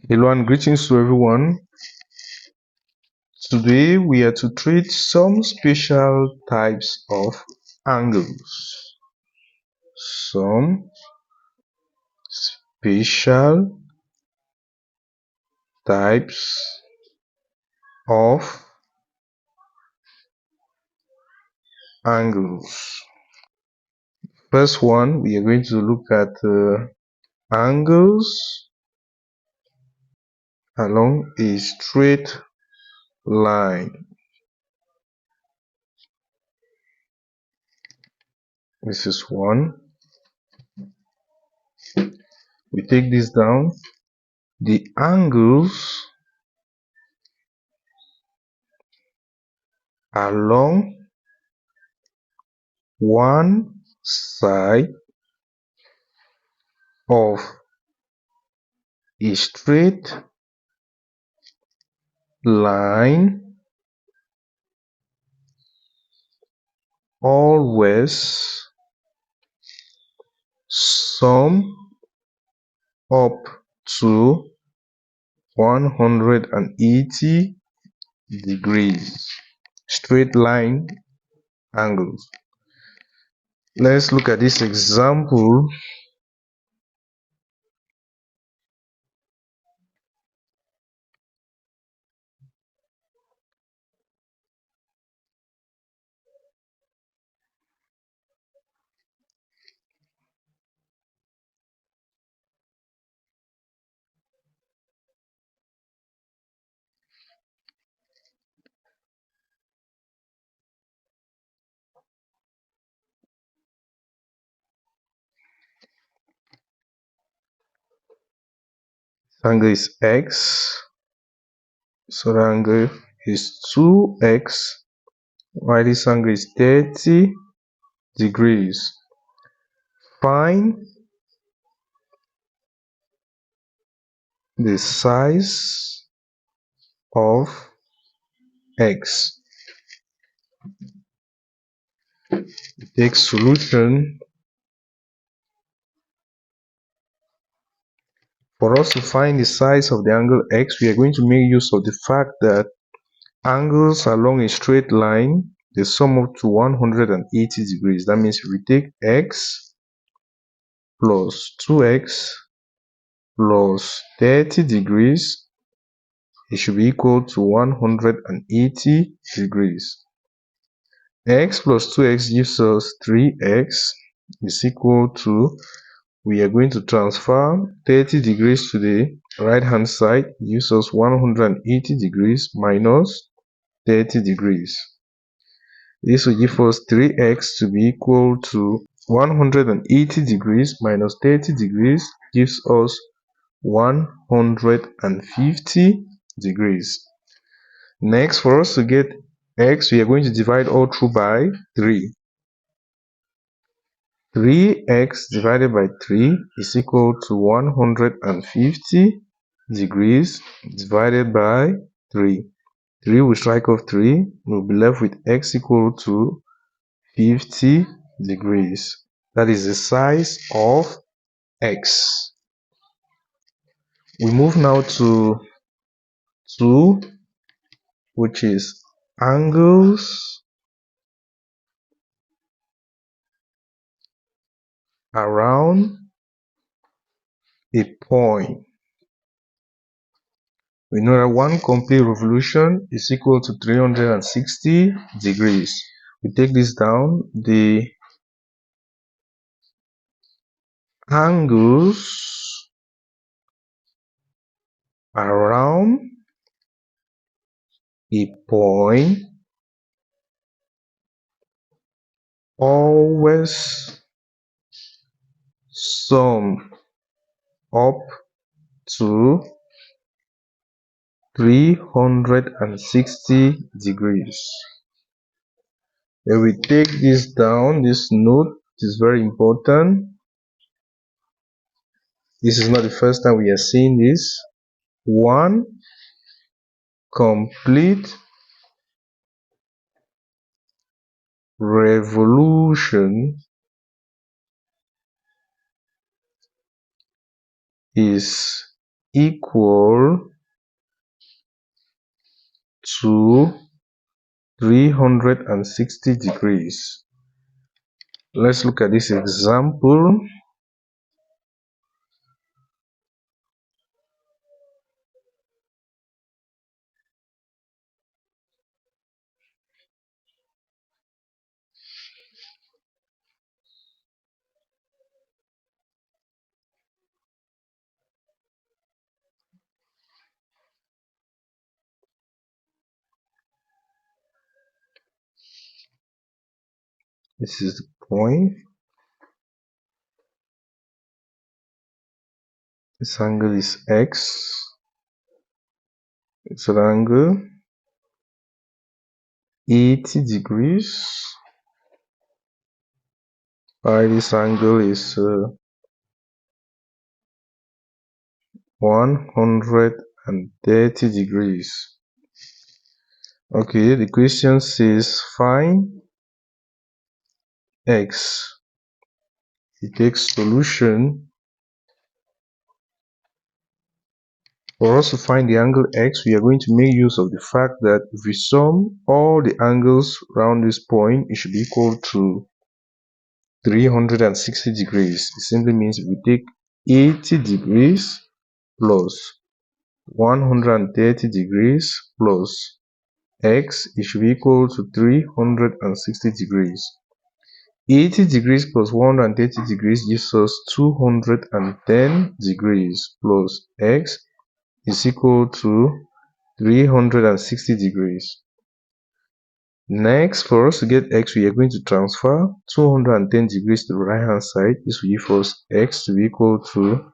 Hello and greetings to everyone. Today we are to treat some special types of angles. Some special types of angles. First one, we are going to look at angles along a straight line. This is one. We take this down. The angles along one side of a straight line always sum up to 180 degrees. Straight line angles. Let's look at this example. This angle is x, so the angle is 2x, while this angle is 30 degrees. Find the size of x. Take solution. For us to find the size of the angle x, we are going to make use of the fact that angles along a straight line, they sum up to 180 degrees. That means if we take x plus 2x plus 30 degrees, it should be equal to 180 degrees. X plus 2x gives us 3x is equal to, we are going to transfer 30 degrees to the right hand side, gives us 180 degrees minus 30 degrees. This will give us 3x to be equal to 180 degrees minus 30 degrees gives us 150 degrees. Next, for us to get x, we are going to divide all through by 3. 3x divided by 3 is equal to 150 degrees divided by 3. 3 will strike off 3. We'll be left with x equal to 50 degrees. That is the size of x. We move now to 2, which is angles around a point. We know that one complete revolution is equal to 360 degrees. We take this down. The angles around a point always sum up to 360 degrees. When we take this down, this note is very important. This is not the first time we are seeing this. One complete revolution is equal to 360 degrees. Let's look at this example. This is the point. This angle is x. It's an angle 80 degrees. While this angle is 130 degrees. Okay, the question says find x. It takes solution. For us to find the angle x, we are going to make use of the fact that if we sum all the angles around this point, it should be equal to 360 degrees. It simply means if we take 80 degrees plus 130 degrees plus x, it should be equal to 360 degrees. 80 degrees plus 130 degrees gives us 210 degrees plus x is equal to 360 degrees. Next, for us to get x, we are going to transfer 210 degrees to the right hand side. This will give us x to be equal to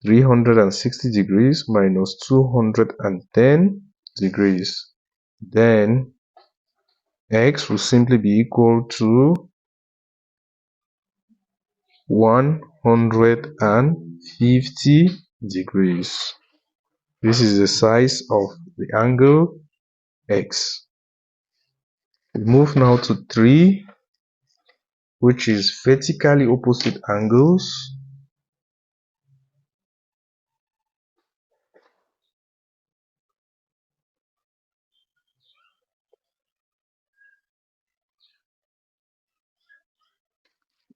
360 degrees minus 210 degrees. Then x will simply be equal to 150 degrees. This is the size of the angle x. We move now to 3, which is vertically opposite angles.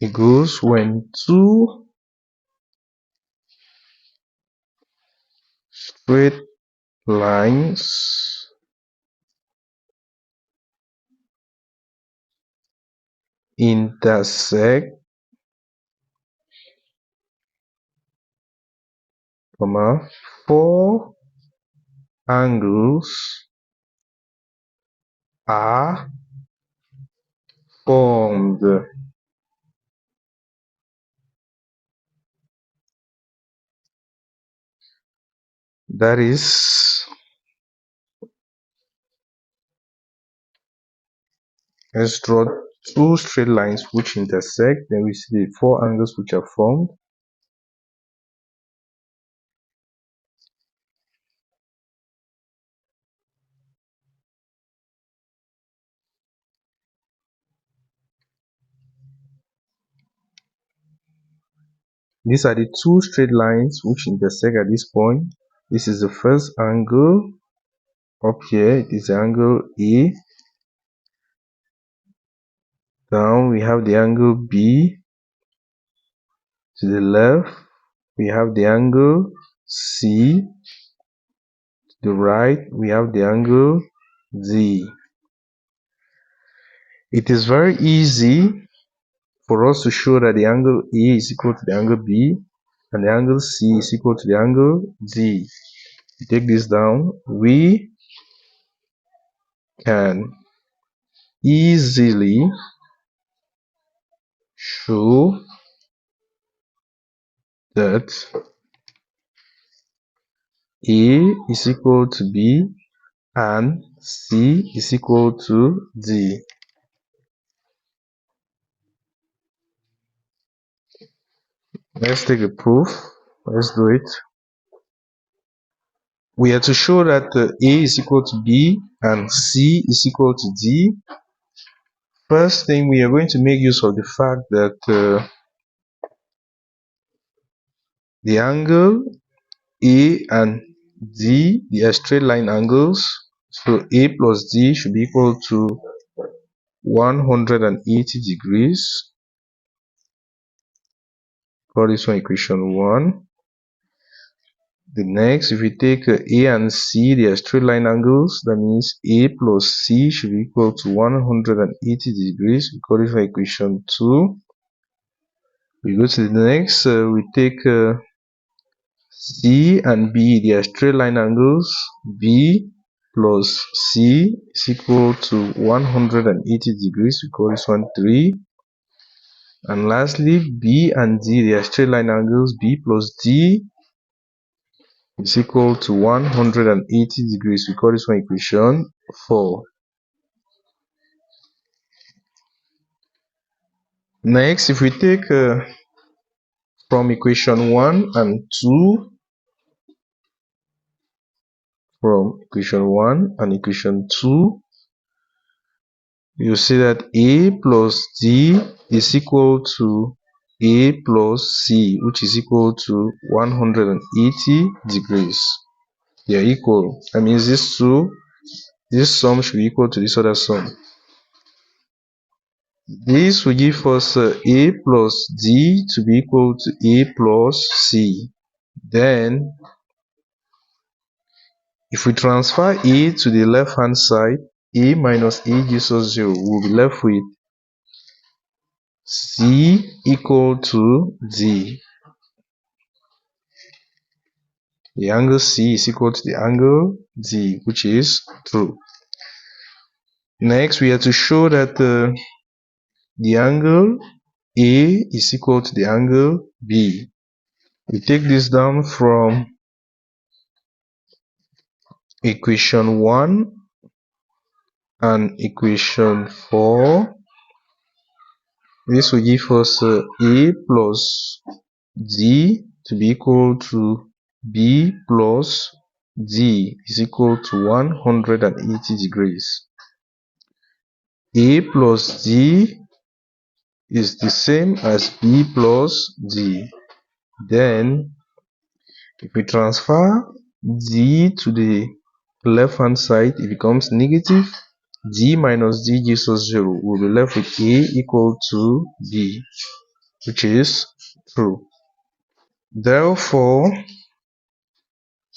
It goes when two straight lines intersect, four angles are formed. That is, let's draw two straight lines which intersect. Then we see the four angles which are formed. These are the two straight lines which intersect at this point. This is the first angle. Up here, it is the angle A. Down, we have the angle B. To the left, we have the angle C. To the right, we have the angle D. It is very easy for us to show that the angle A is equal to the angle B and the angle C is equal to the angle D. You take this down, we can easily show that A is equal to B and C is equal to D. Let's take a proof. Let's do it. We are to show that A is equal to B and C is equal to D. First thing, we are going to make use of the fact that the angle A and D, they are straight line angles. So A plus D should be equal to 180 degrees. Call this one equation 1. The next, if we take A and C, they are straight line angles. That means A plus C should be equal to 180 degrees. We call this one equation 2. We go to the next, we take C and B, they are straight line angles. B plus C is equal to 180 degrees. We call this one 3. And lastly, B and D, they are straight line angles. B plus D is equal to 180 degrees. We call this one equation 4. Next, if we take from equation 1 and 2, from equation 1 and equation 2, you see that A plus D is equal to A plus C, which is equal to 180 degrees. They are equal. That means these two, this sum should be equal to this other sum. This will give us A plus D to be equal to A plus C. Then, if we transfer A to the left hand side, A minus A gives us 0. We'll be left with C equal to D. The angle C is equal to the angle D, which is true. Next, we have to show that the angle A is equal to the angle B. We take this down from equation 1 and equation 4. This will give us A plus D to be equal to B plus D is equal to 180 degrees. A plus D is the same as B plus D. Then, if we transfer D to the left hand side, it becomes negative. D minus D gives us 0. We'll be left with A equal to B, which is true. Therefore,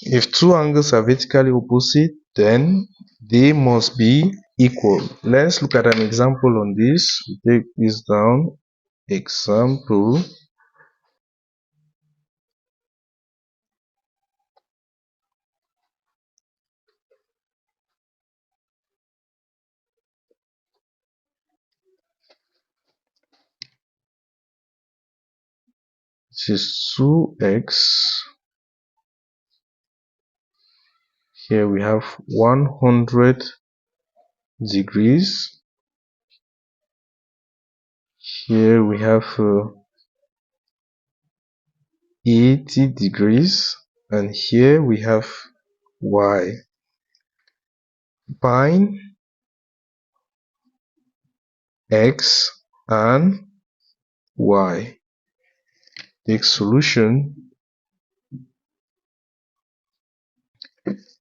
if two angles are vertically opposite, then they must be equal. Let's look at an example on this. We take this down. Example. This is 2x. Here we have 100 degrees. Here we have 80 degrees. And here we have y. Find x and y. Take solution.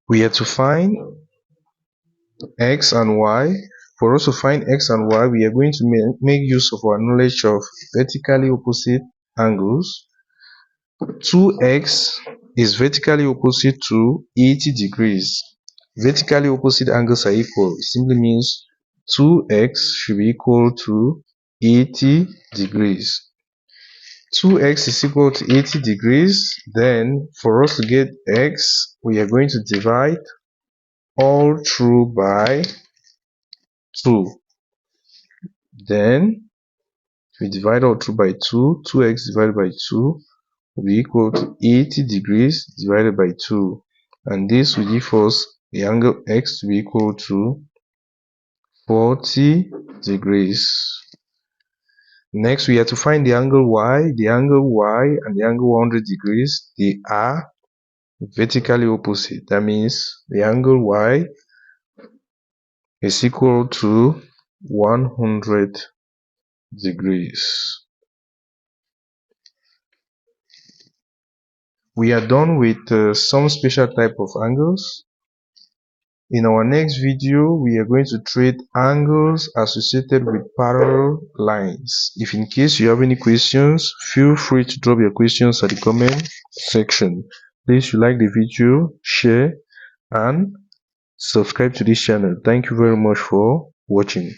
We have to find x and y. For us to find x and y, we are going to make use of our knowledge of vertically opposite angles. 2x is vertically opposite to 80 degrees. Vertically opposite angles are equal. It simply means 2x should be equal to 80 degrees. 2x is equal to 80 degrees. Then, for us to get x, we are going to divide all through by 2. Then, if we divide all through by 2, 2x divided by 2 will be equal to 80 degrees divided by 2. And this will give us the angle x to be equal to 40 degrees. Next, we have to find the angle y. The angle y and the angle 100 degrees, they are vertically opposite. That means the angle y is equal to 100 degrees. We are done with some special type of angles. In our next video, we are going to treat angles associated with parallel lines. If in case you have any questions, feel free to drop your questions at the comment section. Please like the video, share, and subscribe to this channel. Thank you very much for watching.